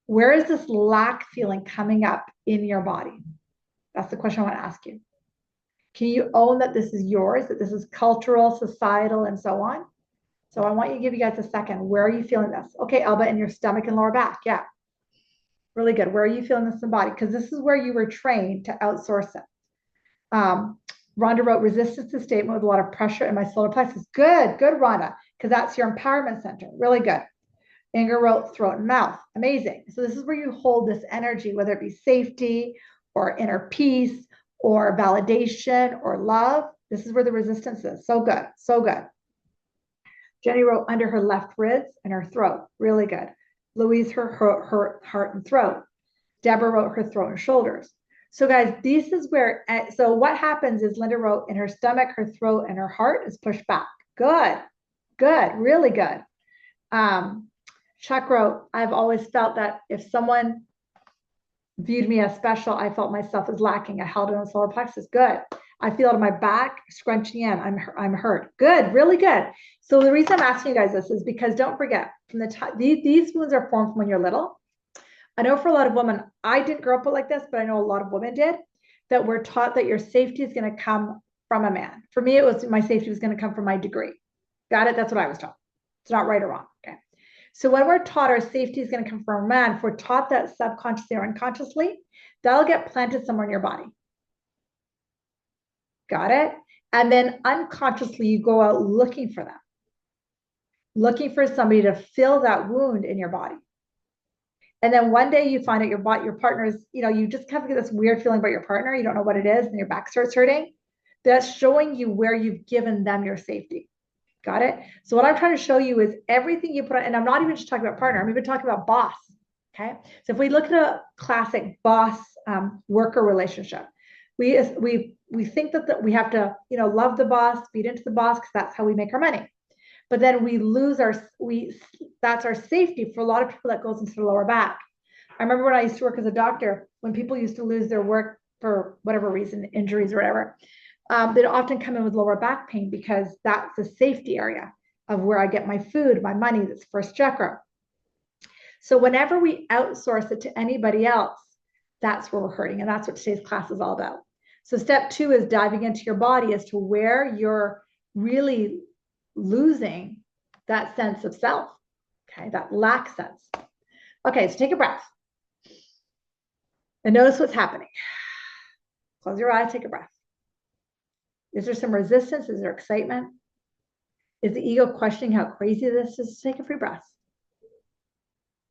Speaker 1: Where is this lack feeling coming up in your body? That's the question I want to ask you. Can you own that this is yours, that this is cultural, societal, and so on? So I want you to give you guys a second. Where are you feeling this? Okay, Elba, in your stomach and lower back. Yeah. Really good. Where are you feeling this in the body? Because this is where you were trained to outsource it. Rhonda wrote, resistance to statement with a lot of pressure in my solar plexus. Good, good, Rhonda, because that's your empowerment center. Really good. Inga wrote, throat and mouth. Amazing. So this is where you hold this energy, whether it be safety or inner peace or validation or love. This is where the resistance is. So good, so good. Jenny wrote under her left ribs and her throat. Really good. Louise, her heart and throat. Deborah wrote her throat and shoulders. So guys, this is where, so what happens is Linda wrote in her stomach, her throat, and her heart is pushed back. Good, good, really good. Chuck wrote, I've always felt that if someone viewed me as special, I felt myself as lacking. I held it on the solar plexus. Good. I feel it in my back, scrunching in. I'm hurt. Good, really good. So the reason I'm asking you guys this is because don't forget, from the time these wounds are formed from when you're little. I know for a lot of women, I didn't grow up like this, but I know a lot of women did, that we're taught that your safety is going to come from a man. For me, it was my safety was going to come from my degree. Got it? That's what I was taught. It's not right or wrong. Okay. So when we're taught our safety is going to come from a man, if we're taught that subconsciously or unconsciously, that'll get planted somewhere in your body. Got it? And then unconsciously, you go out looking for them, looking for somebody to fill that wound in your body. And then one day you find out your partner is, you just kind of get this weird feeling about your partner. You don't know what it is, and your back starts hurting. That's showing you where you've given them your safety. Got it? So what I'm trying to show you is everything you put on, and I'm not even just talking about partner, I'm even talking about boss. Okay. So if we look at a classic boss worker relationship, we think that we have to, love the boss, feed into the boss, because that's how we make our money. But then we lose that's our safety. For a lot of people, that goes into the lower back. I remember when I used to work as a doctor, when people used to lose their work for whatever reason, injuries or whatever, they'd often come in with lower back pain, because that's the safety area of where I get my food, my money, that's first chakra. So whenever we outsource it to anybody else, that's where we're hurting. And that's what today's class is all about. So step 2 is diving into your body as to where you're really losing that sense of self. Okay, that lack sense. Okay, so take a breath. And notice what's happening. Close your eyes, take a breath. Is there some resistance? Is there excitement? Is the ego questioning how crazy this is? Take a few breaths.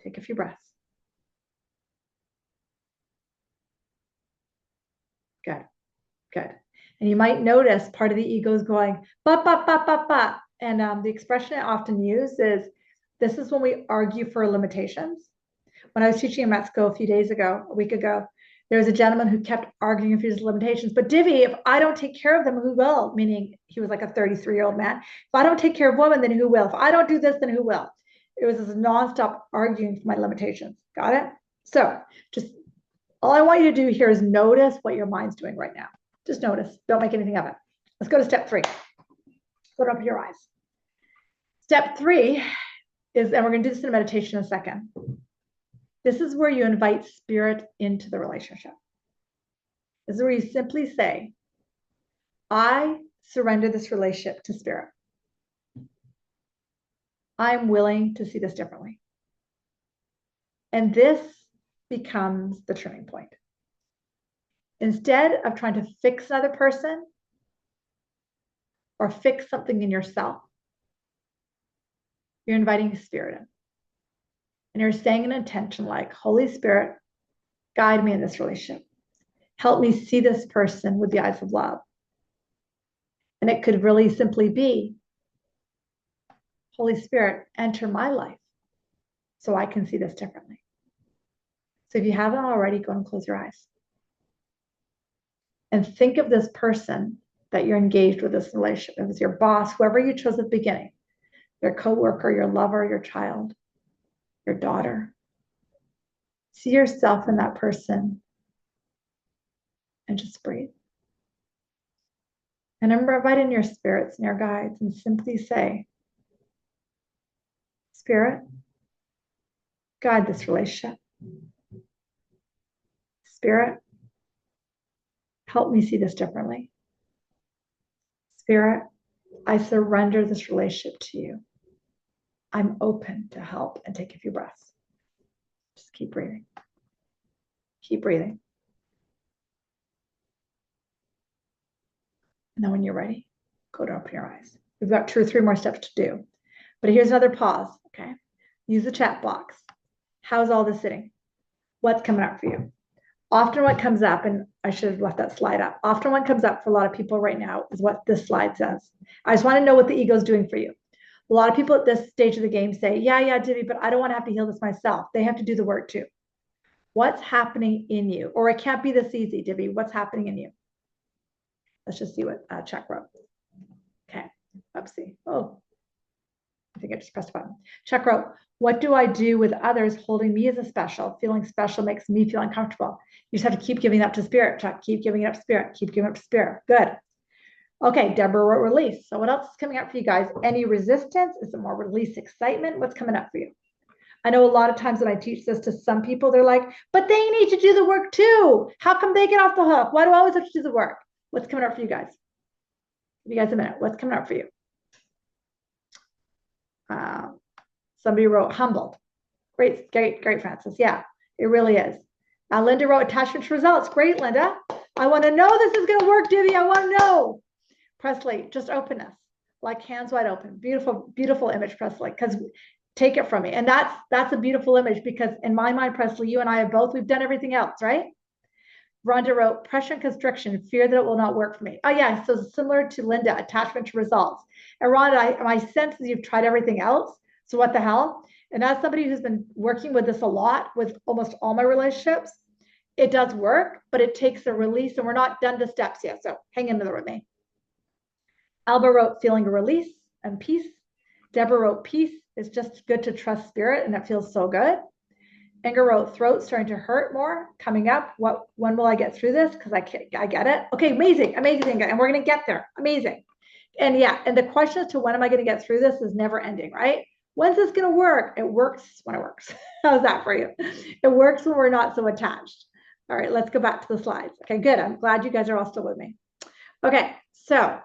Speaker 1: Take a few breaths. Good, good. And you might notice part of the ego is going, ba, ba, ba, ba, ba. And the expression I often use is, this is when we argue for limitations. When I was teaching in Mexico a week ago, there was a gentleman who kept arguing for his limitations. But Divi, if I don't take care of them, who will? Meaning he was like a 33-year-old man. If I don't take care of women, then who will? If I don't do this, then who will? It was this nonstop arguing for my limitations. Got it? So just all I want you to do here is notice what your mind's doing right now. Just notice. Don't make anything of it. Let's go to step 3. Go to open your eyes. Step 3 is, and we're going to do this in a meditation in a second. This is where you invite spirit into the relationship. This is where you simply say, I surrender this relationship to spirit. I'm willing to see this differently. And this becomes the turning point. Instead of trying to fix another person or fix something in yourself, you're inviting spirit in. And you're saying an intention like, Holy Spirit, guide me in this relationship. Help me see this person with the eyes of love. And it could really simply be, Holy Spirit, enter my life so I can see this differently. So if you haven't already, go and close your eyes. And think of this person that you're engaged with, this relationship. It was your boss, whoever you chose at the beginning, your coworker, your lover, your child, your daughter. See yourself in that person and just breathe. And remember, invite in your spirits and your guides and simply say, Spirit, guide this relationship. Spirit, help me see this differently. Spirit, I surrender this relationship to you. I'm open to help, and take a few breaths. Just keep breathing. Keep breathing. And then when you're ready, go to open your eyes. We've got 2 or 3 more steps to do. But here's another pause, okay? Use the chat box. How's all this sitting? What's coming up for you? Often what comes up, and I should have left that slide up. Often what comes up for a lot of people right now is what this slide says. I just want to know what the ego is doing for you. A lot of people at this stage of the game say, yeah, Divi, but I don't want to have to heal this myself. They have to do the work too. What's happening in you? Or it can't be this easy, Divi. What's happening in you? Let's just see what Chuck wrote. Okay, oopsie. Oh, I think I just pressed a button. Chuck wrote, what do I do with others holding me as a special? Feeling special makes me feel uncomfortable. You just have to keep giving it up to spirit, Chuck. Keep giving it up to spirit. Keep giving it up to spirit. Good. Okay, Deborah wrote release. So what else is coming up for you guys? Any resistance? Is it more release, excitement? What's coming up for you? I know a lot of times when I teach this to some people, they're like, but they need to do the work too. How come they get off the hook? Why do I always have to do the work? What's coming up for you guys? Give you guys a minute. What's coming up for you? Somebody wrote humbled. Great, Francis. Yeah, it really is. Linda wrote attachment to results. Great, Linda. I want to know this is going to work, Divvy. I want to know. Presley, just openness, like hands wide open. Beautiful, beautiful image, Presley, because take it from me. And that's a beautiful image because in my mind, Presley, you and I have both, we've done everything else, right? Rhonda wrote pressure and constriction, fear that it will not work for me. Oh yeah, so similar to Linda, attachment to results. And Rhonda, my sense is you've tried everything else. So what the hell? And as somebody who's been working with this a lot with almost all my relationships, it does work, but it takes a release and we're not done the steps yet. So hang in there with me. Alba wrote feeling a release and peace. Deborah wrote peace. It's just good to trust spirit and it feels so good. Inger wrote throat starting to hurt more coming up. When will I get through this? Because I get it. Okay, amazing. And we're going to get there. Amazing. And yeah, and the question as to when am I going to get through this is never ending, right? When's this going to work? It works when it works. How's that for you? It works when we're not so attached. All right, let's go back to the slides. Okay, good. I'm glad you guys are all still with me. Okay, so,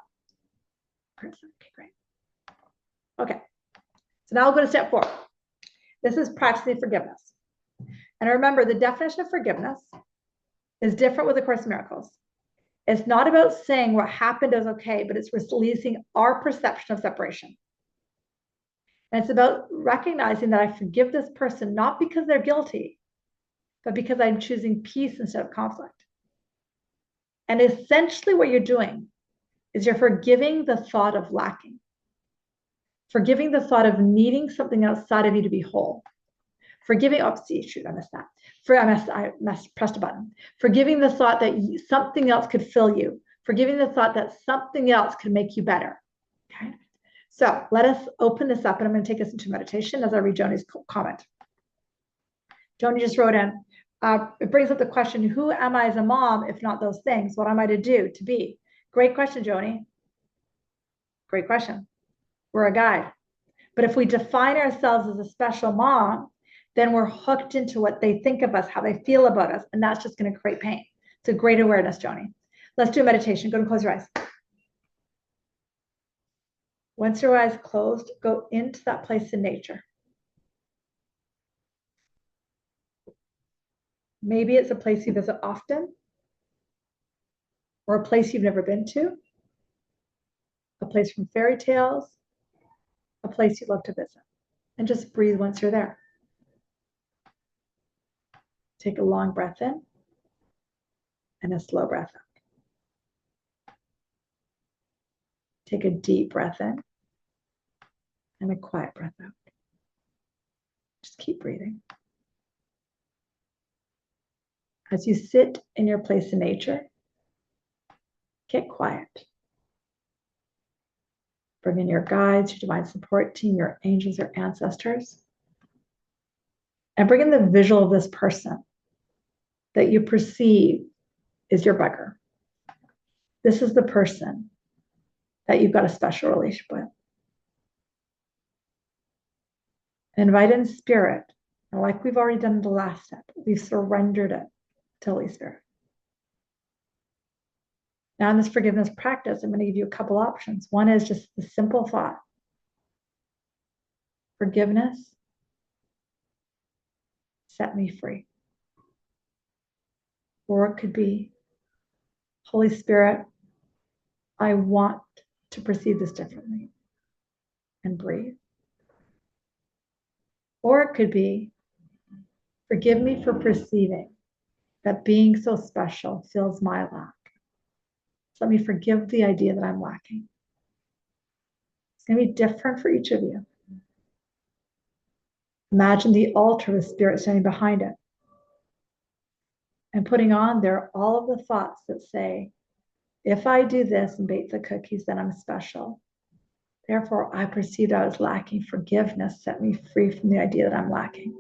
Speaker 1: okay, great. Okay, so now I'll go to step 4. This is practicing forgiveness. And remember, the definition of forgiveness is different with A Course in Miracles. It's not about saying what happened is okay, but it's releasing our perception of separation. And it's about recognizing that I forgive this person, not because they're guilty, but because I'm choosing peace instead of conflict. And essentially what you're doing is you're forgiving the thought of lacking, forgiving the thought of needing something outside of you to be whole. Forgiving, I missed that. I pressed a button. Forgiving the thought that something else could fill you. Forgiving the thought that something else could make you better. Okay. So let us open this up and I'm going to take us into meditation as I read Joni's comment. Joni just wrote in, it brings up the question, who am I as a mom, if not those things? What am I to do, to be? Great question, Joni. Great question. We're a guide. But if we define ourselves as a special mom, then we're hooked into what they think of us, how they feel about us, and that's just going to create pain. It's a great awareness, Joni. Let's do a meditation. Go and close your eyes. Once your eyes closed, go into that place in nature. Maybe it's a place you visit often, or a place you've never been to, a place from fairy tales, a place you'd love to visit. And just breathe once you're there. Take a long breath in and a slow breath out. Take a deep breath in and a quiet breath out. Just keep breathing. As you sit in your place in nature, get quiet. Bring in your guides, your divine support team, your angels, your ancestors, and bring in the visual of this person that you perceive is your bugger. This is the person that you've got a special relationship with. Invite in spirit, and like we've already done in the last step, we've surrendered it to Holy Spirit. Now in this forgiveness practice, I'm going to give you a couple options. One is just the simple thought. Forgiveness, set me free. Or it could be, Holy Spirit, I want to perceive this differently, and breathe. Or it could be, forgive me for perceiving that being so special fills my lack. So let me forgive the idea that I'm lacking. It's going to be different for each of you. Imagine the altar with spirit standing behind it and putting on there all of the thoughts that say, if I do this and bake the cookies, then I'm special. Therefore, I perceived I was lacking. Forgiveness set me free from the idea that I'm lacking.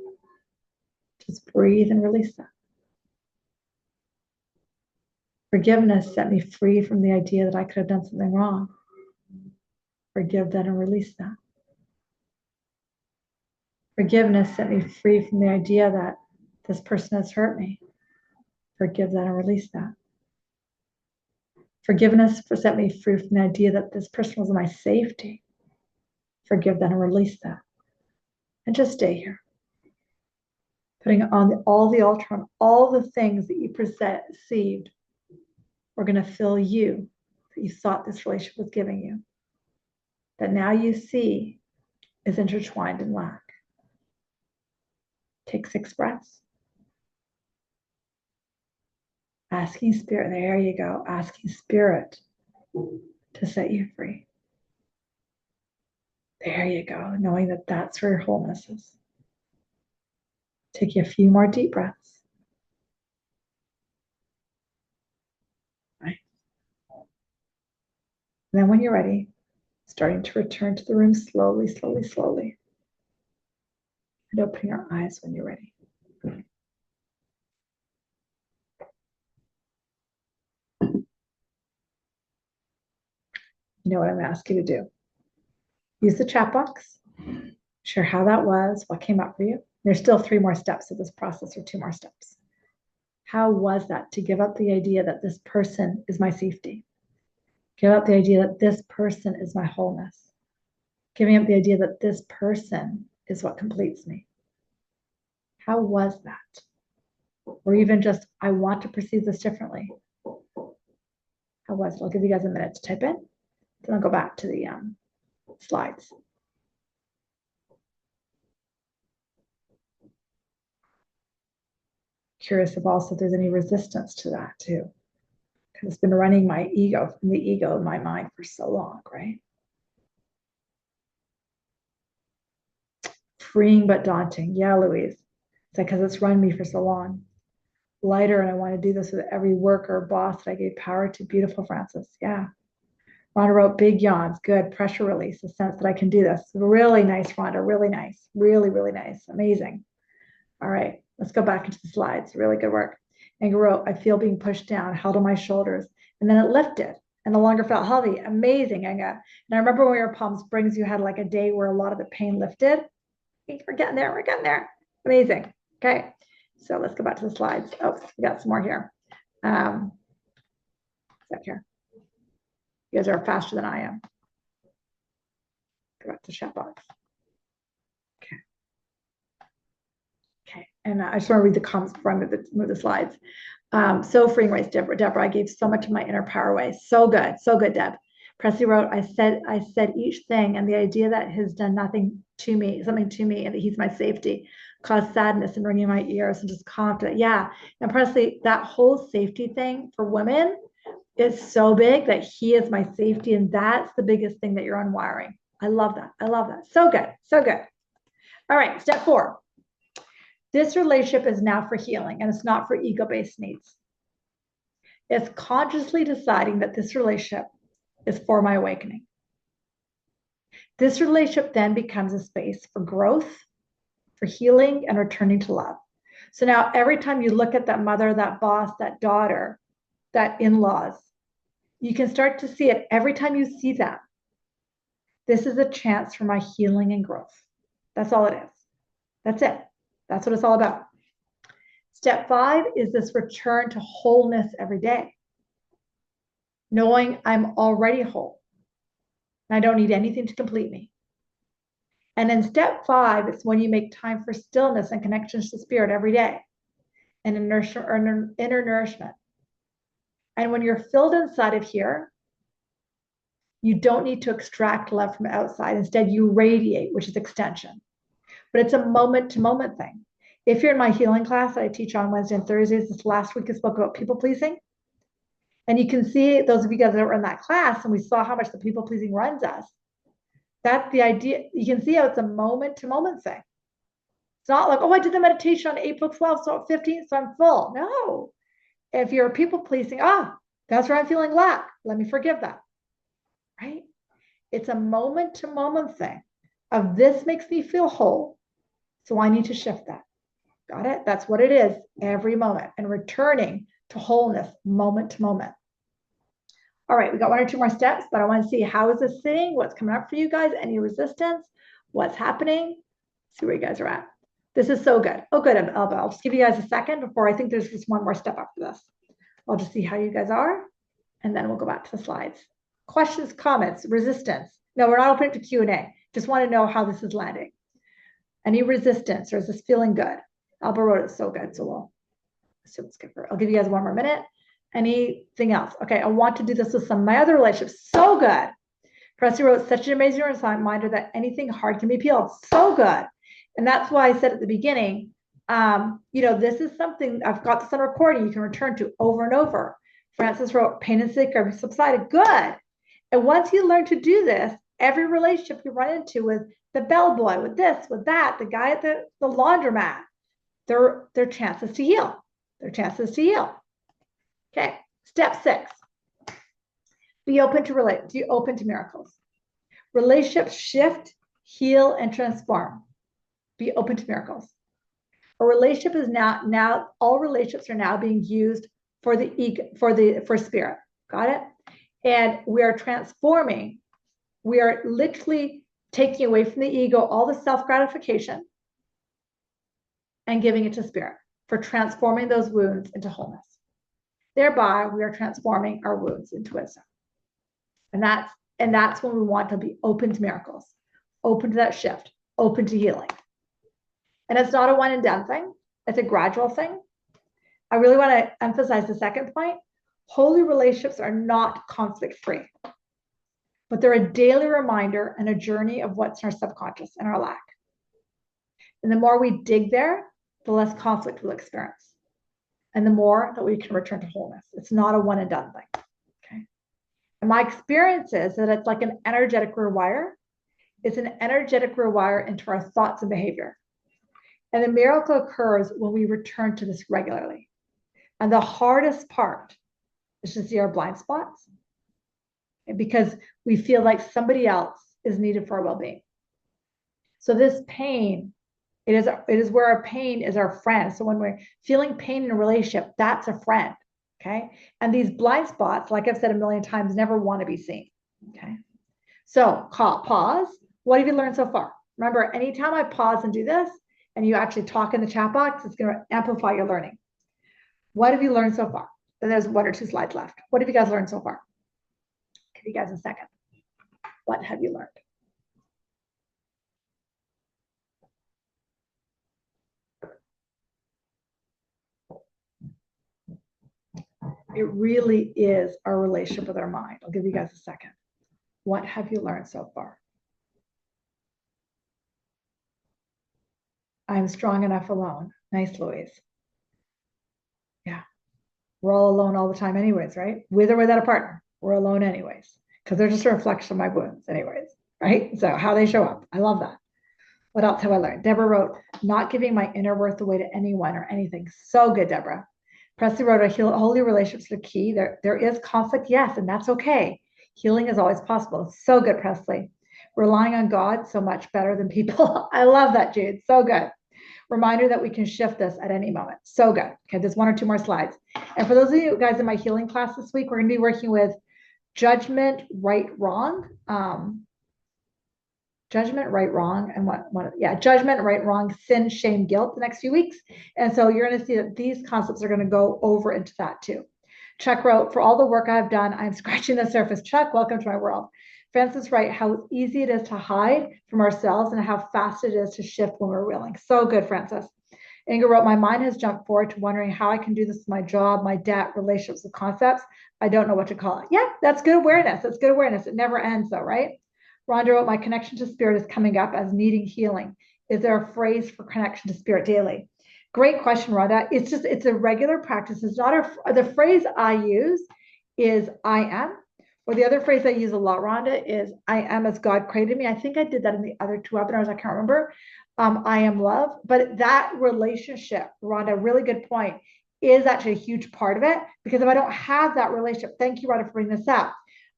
Speaker 1: Just breathe and release that. Forgiveness set me free from the idea that I could have done something wrong. Forgive that and release that. Forgiveness set me free from the idea that this person has hurt me. Forgive that and release that. Forgiveness for set me free from the idea that this person was my safety. Forgive that and release that. And just stay here. Putting on all the altar on all the things that you perceived were going to fill you, that you thought this relationship was giving you, that now you see is intertwined in lack. Take 6 breaths. Asking Spirit, there you go, asking Spirit to set you free. There you go, knowing that that's where your wholeness is. Take a few more deep breaths. Right. And then when you're ready, starting to return to the room slowly, slowly, slowly. And opening your eyes when you're ready. You know what I'm going to ask you to do? Use the chat box. Share how that was, what came up for you. There's still 3 more steps of this process, or 2 more steps. How was that to give up the idea that this person is my safety? Give up the idea that this person is my wholeness. Giving up the idea that this person is what completes me. How was that? Or even just, I want to perceive this differently. How was it? I'll give you guys a minute to type in. Then I'll go back to the slides. Curious if also there's any resistance to that too. Because it's been running my ego, the ego in my mind for so long, right? Freeing but daunting. Yeah, Louise. It's like, because it's run me for so long. Lighter, and I want to do this with every worker or boss that I gave power to. Beautiful, Francis. Yeah. Rhonda wrote big yawns. Good. Pressure release. A sense that I can do this. Really nice, Rhonda. Really nice. Really, really nice. Amazing. All right. Let's go back into the slides. Really good work. And wrote, I feel being pushed down, held on my shoulders, and then it lifted and no longer felt heavy. Amazing, Inga. And I remember when we were in Palm Springs, you had like a day where a lot of the pain lifted. We're getting there. We're getting there. Amazing. Okay. So let's go back to the slides. Oh, we got some more here. Up here. You guys are faster than I am. Go back to the chat box. Okay. Okay. And I just want to read the comments before I move the slides. So freeing, writes Deborah, I gave so much of my inner power away. So good. So good, Deb. Presley wrote, I said each thing, and the idea that has done something to me, and that he's my safety, caused sadness and ringing my ears and just confident. Yeah. And Presley, that whole safety thing for women is so big, that he is my safety. And that's the biggest thing that you're unwiring. I love that. I love that. So good. So good. All right. Step 4. This relationship is now for healing, and it's not for ego-based needs. It's consciously deciding that this relationship is for my awakening. This relationship then becomes a space for growth, for healing, and returning to love. So now every time you look at that mother, that boss, that daughter, that in-laws, you can start to see it. Every time you see that, this is a chance for my healing and growth. That's all it is. That's it. That's what it's all about. Step 5 is this return to wholeness every day. Knowing I'm already whole. And I don't need anything to complete me. And in step 5, it's when you make time for stillness and connections to spirit every day. And inner nourishment. And when you're filled inside of here, you don't need to extract love from outside. Instead, you radiate, which is extension. But it's a moment-to-moment thing. If you're in my healing class that I teach on Wednesday and Thursdays, this last week I spoke about people pleasing. And you can see, those of you guys that were in that class, and we saw how much the people pleasing runs us. That's the idea. You can see how it's a moment-to-moment thing. It's not like, oh, I did the meditation on April 12th, so 15th, so I'm full. No. If you're people pleasing, that's where I'm feeling lack. Let me forgive that. Right? It's a moment-to-moment thing of this makes me feel whole, so I need to shift that. Got it? That's what it is every moment, and returning to wholeness moment to moment. All right, we got 1 or 2 more steps, but I want to see how is this sitting, what's coming up for you guys, any resistance, what's happening, see where you guys are at. This is so good. Oh, good, Elba. I'll just give you guys a second before I think there's just 1 more step after this. I'll just see how you guys are, And then we'll go back to the slides. Questions, comments, resistance. No, we're not open to Q&A. Just want to know how this is landing. Any resistance, or is this feeling good? Alba wrote it so good, so we'll assume it's good for her. I'll give you guys one more minute. Anything else? Okay, I want to do this with some of my other relationships. So good. Presley wrote such an amazing reminder that anything hard can be peeled. So good. And that's why I said at the beginning, this is something I've got this on recording you can return to over and over. Francis wrote, pain and sick are subsided. Good. And once you learn to do this, every relationship you run into with the bellboy, with this, with that, the guy at the laundromat, their chances to heal. Their chances to heal. Okay. Step 6. Be open to miracles. Relationships shift, heal, and transform. Be open to miracles. A relationship is now all relationships are now being used for the ego, for spirit. Got it? And we are transforming. We are literally taking away from the ego all the self-gratification and giving it to spirit for transforming those wounds into wholeness. Thereby, we are transforming our wounds into wisdom. And that's when we want to be open to miracles, open to that shift, open to healing. And it's not a one and done thing. It's a gradual thing. I really want to emphasize the second point. Holy relationships are not conflict free, but they're a daily reminder and a journey of what's in our subconscious and our lack. And the more we dig there, the less conflict we'll experience. And the more that we can return to wholeness. It's not a one and done thing. Okay. And my experience is that it's like an energetic rewire. It's an energetic rewire into our thoughts and behavior. And the miracle occurs when we return to this regularly. And the hardest part is to see our blind spots, because we feel like somebody else is needed for our well-being. So this pain, it is where our pain is our friend. So when we're feeling pain in a relationship, that's a friend. Okay. And these blind spots, like I've said a million times, never want to be seen. Okay. So pause. What have you learned so far? Remember, anytime I pause and do this, and you actually talk in the chat box, it's going to amplify your learning. What have you learned so far? And there's 1 or 2 slides left. What have you guys learned so far? Give you guys a second. What have you learned? It really is our relationship with our mind. I'll give you guys a second. What have you learned so far? I'm strong enough alone. Nice, Louise. Yeah. We're all alone all the time anyways, right? With or without a partner, we're alone anyways, because they're just a reflection of my wounds anyways, right? So how they show up. I love that. What else have I learned? Deborah wrote, not giving my inner worth away to anyone or anything. So good, Deborah. Presley wrote, holy relationships are key. There is conflict, yes, and that's okay. Healing is always possible. So good, Presley. Relying on God, so much better than people. I love that, Jude. So good. Reminder that we can shift this at any moment. So good. Okay, there's 1 or 2 more slides. And for those of you guys in my healing class this week, we're going to be working with judgment, right, wrong. Judgment, right, wrong, and judgment, right, wrong, sin, shame, guilt the next few weeks. And so you're going to see that these concepts are going to go over into that too. Chuck wrote, for all the work I've done, I'm scratching the surface. Chuck, welcome to my world. Francis wrote, how easy it is to hide from ourselves and how fast it is to shift when we're willing. So good, Francis. Inga wrote, my mind has jumped forward to wondering how I can do this with my job, my debt, relationships with concepts. I don't know what to call it. Yeah, that's good awareness. That's good awareness. It never ends though, right? Rhonda wrote, my connection to spirit is coming up as needing healing. Is there a phrase for connection to spirit daily? Great question, Rhonda. It's a regular practice. It's not the phrase I use is I am, or the other phrase I use a lot, Rhonda, is I am as God created me. I think I did that in the other 2 webinars. I can't remember. I am love, but that relationship, Rhonda, really good point, is actually a huge part of it, because if I don't have that relationship, thank you, Rhonda, for bringing this up.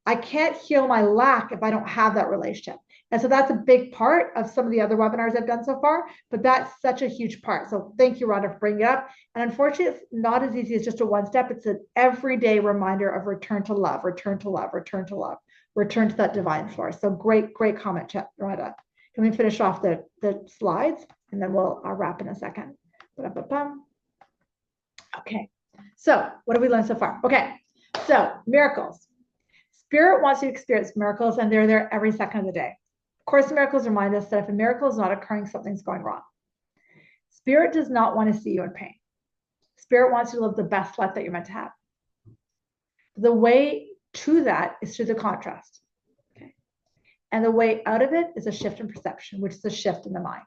Speaker 1: I can't heal my lack if I don't have that relationship. And so that's a big part of some of the other webinars I've done so far, but that's such a huge part. So thank you, Rhonda, for bringing it up. And unfortunately, it's not as easy as just a 1 step. It's an everyday reminder of return to love, return to love, return to love, return to that divine source. So great comment, Rhonda. Can we finish off the slides and then we'll wrap in a second. Okay. So what have we learned so far? Okay. So miracles. Spirit wants you to experience miracles, and they're there every second of the day. Of course, miracles remind us that if a miracle is not occurring, something's going wrong. Spirit does not want to see you in pain. Spirit wants you to live the best life that you're meant to have. The way to that is through the contrast. Okay. And the way out of it is a shift in perception, which is a shift in the mind.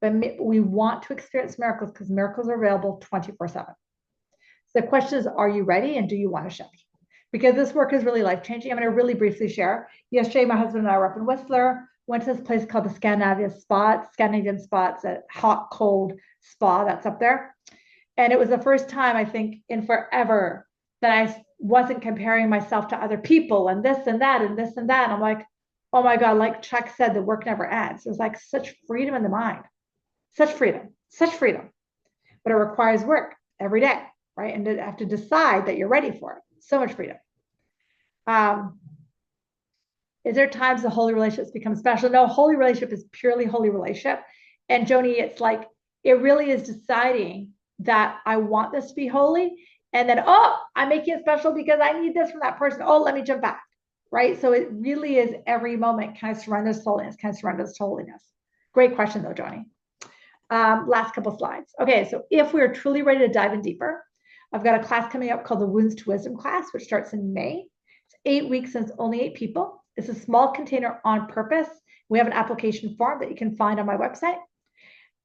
Speaker 1: But we want to experience miracles because miracles are available 24/7. So the question is, are you ready and do you want to shift? Because this work is really life-changing. I'm going to really briefly share. Yesterday, my husband and I were up in Whistler, went to this place called the Scandinavian Spa. It's a hot, cold spa that's up there. And it was the first time, I think, in forever that I wasn't comparing myself to other people and this and that and this and that. And I'm like, oh my God, like Chuck said, the work never ends. There's like such freedom in the mind, such freedom. But it requires work every day, right? And to have to decide that you're ready for it. So much freedom. Is there times the holy relationships become special? No, holy relationship is purely holy relationship. And Joni, it's like, it really is deciding that I want this to be holy. And then, oh, I'm making it special because I need this from that person. Oh, let me jump back, right? So it really is every moment, can I surrender this to holiness? Can I surrender this to holiness? Great question though, Joni. Last couple slides. Okay, so if we're truly ready to dive in deeper, I've got a class coming up called the Wounds to Wisdom class, which starts in May. It's 8 weeks and it's only 8 people. It's a small container on purpose. We have an application form that you can find on my website.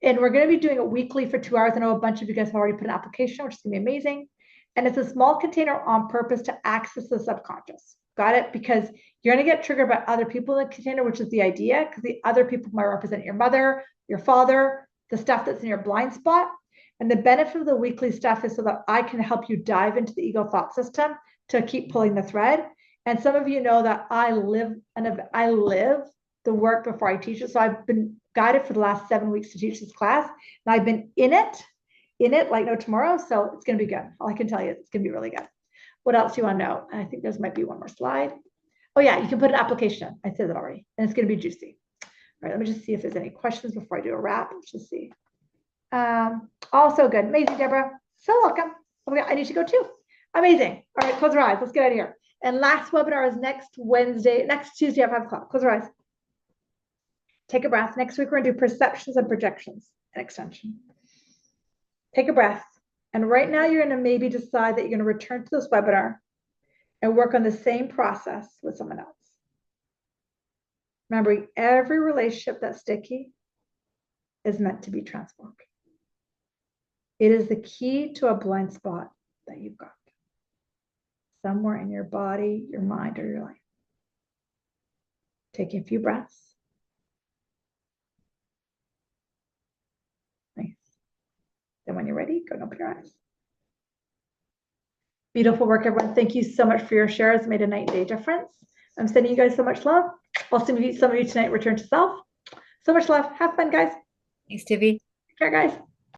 Speaker 1: And we're going to be doing it weekly for 2 hours. I know a bunch of you guys have already put an application, which is going to be amazing. And it's a small container on purpose to access the subconscious. Got it? Because you're going to get triggered by other people in the container, which is the idea, because the other people might represent your mother, your father, the stuff that's in your blind spot. And the benefit of the weekly stuff is so that I can help you dive into the ego thought system to keep pulling the thread. And some of you know that I live the work before I teach it. So I've been guided for the last 7 weeks to teach this class. And I've been in it like no tomorrow. So it's going to be good. All I can tell you is it's going to be really good. What else do you want to know? I think there's might be one more slide. Oh yeah, you can put an application in. I said that already. And it's going to be juicy. All right, let me just see if there's any questions before I do a wrap. Let's just see. Also good. Amazing, Deborah. So welcome. Okay, I need to go too. Amazing. All right, close your eyes. Let's get out of here. And last webinar is next Tuesday at 5 o'clock. Close your eyes. Take a breath. Next week, we're going to do perceptions and projections and extension. Take a breath. And right now, you're going to maybe decide that you're going to return to this webinar and work on the same process with someone else. Remembering every relationship that's sticky is meant to be transformed. It is the key to a blind spot that you've got somewhere in your body, your mind, or your life. Taking a few breaths. Nice. Then when you're ready, go and open your eyes. Beautiful work, everyone. Thank you so much for your shares. It made a night and day difference. I'm sending you guys so much love. I'll send some of you tonight return to self. So much love. Have fun, guys.
Speaker 2: Thanks, Tiffy.
Speaker 1: Take care, guys.